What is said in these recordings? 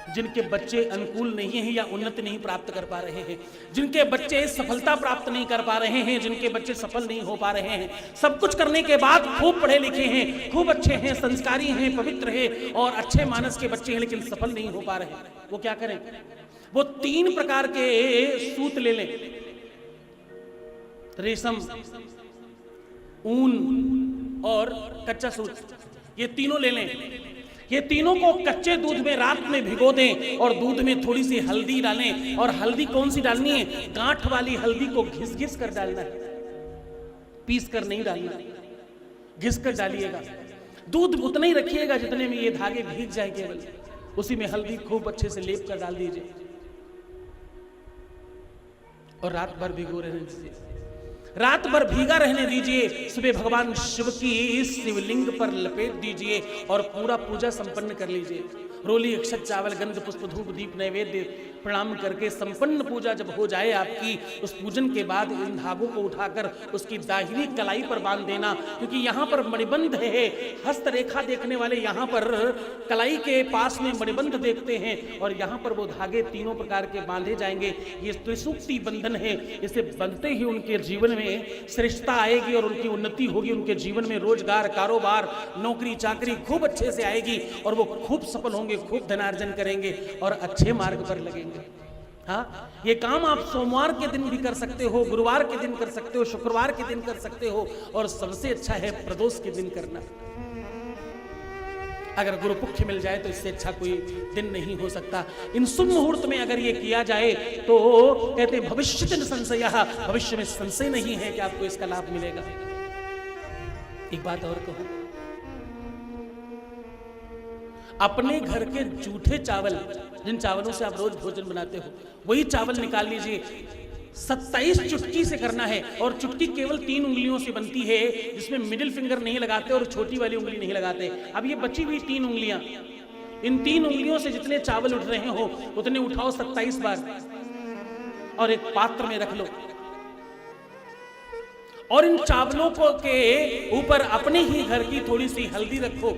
जिनके बच्चे अनुकूल नहीं हैं या उन्नति नहीं प्राप्त कर पा रहे हैं, जिनके बच्चे सफलता प्राप्त नहीं कर पा रहे हैं, जिनके बच्चे सफल नहीं हो पा रहे हैं, सब कुछ करने के बाद खूब पढ़े लिखे हैं, खूब अच्छे हैं, संस्कारी हैं, पवित्र हैं और अच्छे मानस के बच्चे हैं, लेकिन सफल नहीं हो पा रहे हैं, वो क्या करें? वो 3 प्रकार के सूत ले लें, रेशम, ऊन और कच्चा सूत, ये तीनों ले लें। ये तीनों को कच्चे दूध में रात में भिगो दें और दूध में थोड़ी सी हल्दी डालें। और हल्दी कौन सी डालनी है? गांठ वाली हल्दी को घिस घिस कर डालना है, पीस कर नहीं डालना, घिस कर डालिएगा। दूध उतना ही रखिएगा जितने में ये धागे भीग जाए, केवल उसी में हल्दी खूब अच्छे से लेप कर डाल दीजिए और रात भर भिगो रहने दीजिए, रात भर भीगा रहने दीजिए। सुबह भगवान शिव की शिवलिंग पर लपेट दीजिए और पूरा पूजा संपन्न कर लीजिए। रोली, अक्षत, चावल, गंध, पुष्प, धूप, दीप, नैवेद्य प्रणाम करके संपन्न पूजा जब हो जाए आपकी, उस पूजन के बाद इन धागों को उठाकर उसकी दाहिनी कलाई पर बांध देना, क्योंकि यहाँ पर मणिबंध है। हस्तरेखा देखने वाले यहाँ पर कलाई के पास में मणिबंध देखते हैं और यहाँ पर वो धागे तीनों प्रकार के बांधे जाएंगे। ये त्रिसूक्ति बंधन है, इसे बंधते ही उनके जीवन में श्रेष्ठता आएगी और उनकी उन्नति होगी। उनके जीवन में रोजगार, कारोबार, नौकरी चाकरी खूब अच्छे से आएगी और वो खूब सफल होंगे, खूब धनार्जन करेंगे और अच्छे मार्ग पर लगेंगे। हाँ, ये काम आप सोमवार के दिन भी कर सकते हो, गुरुवार के दिन कर सकते हो, शुक्रवार के दिन कर सकते हो और सबसे अच्छा है प्रदोष के दिन करना। अगर गुरुपुख्य मिल जाए तो इससे अच्छा कोई दिन नहीं हो सकता। इन शुभ मुहूर्त में अगर ये किया जाए तो कहते हैं भविष्य संशय, भविष्य में संशय नहीं है कि आपको इसका लाभ मिलेगा। एक बात और कहूं, अपने घर के जूठे चावल, जिन चावलों से आप रोज भोजन बनाते हो, वही चावल निकाल लीजिए। 27 चुटकी से करना है और चुटकी केवल 3 उंगलियों से बनती है, जिसमें मिडिल फिंगर नहीं लगाते और छोटी वाली उंगली नहीं लगाते। अब ये बची हुई 3 उंगलियां, इन 3 उंगलियों से जितने चावल उठ रहे हो उतने उठाओ 27 बार और एक पात्र में रख लो और इन चावलों को के ऊपर अपने ही घर की थोड़ी सी हल्दी रखो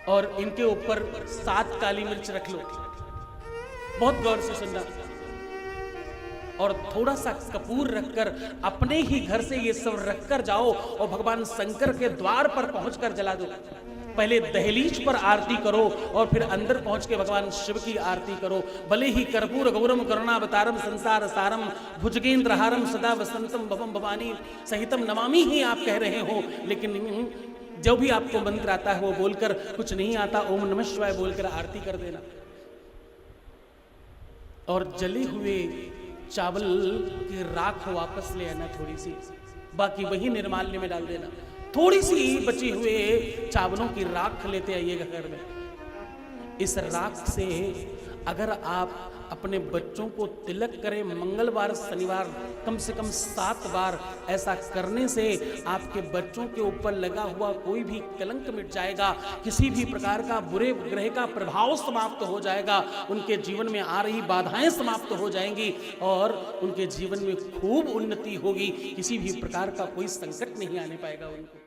और इनके ऊपर 7 काली मिर्च रख लो। बहुत गौर से सुनना। और थोड़ा सा कपूर रखकर अपने ही घर से ये सब रखकर जाओ और भगवान शंकर के द्वार पर पहुंचकर जला दो। पहले दहलीज पर आरती करो और फिर अंदर पहुंच के भगवान शिव की आरती करो। भले ही कर्पूर गौरम करुणावतारम संसार सारम भुजगेंद्रहारम सदा वसंतम भवम भवानी सहितम नमामि ही आप कह रहे हो, लेकिन जो भी आपको मंत्र आता है वो बोलकर, कुछ नहीं आता ओम नमः शिवाय बोलकर आरती कर देना और जले हुए चावल की राख वापस ले आना थोड़ी सी, बाकी वही निर्माल्य में डाल देना। थोड़ी सी बचे हुए चावलों की राख लेते आइएगा घर में। इस राख से अगर आप अपने बच्चों को तिलक करें मंगलवार शनिवार कम से कम 7 बार, ऐसा करने से आपके बच्चों के ऊपर लगा हुआ कोई भी कलंक मिट जाएगा, किसी भी प्रकार का बुरे ग्रह का प्रभाव समाप्त हो जाएगा, उनके जीवन में आ रही बाधाएं समाप्त हो जाएंगी और उनके जीवन में खूब उन्नति होगी। किसी भी प्रकार का कोई संकट नहीं आने पाएगा उनको।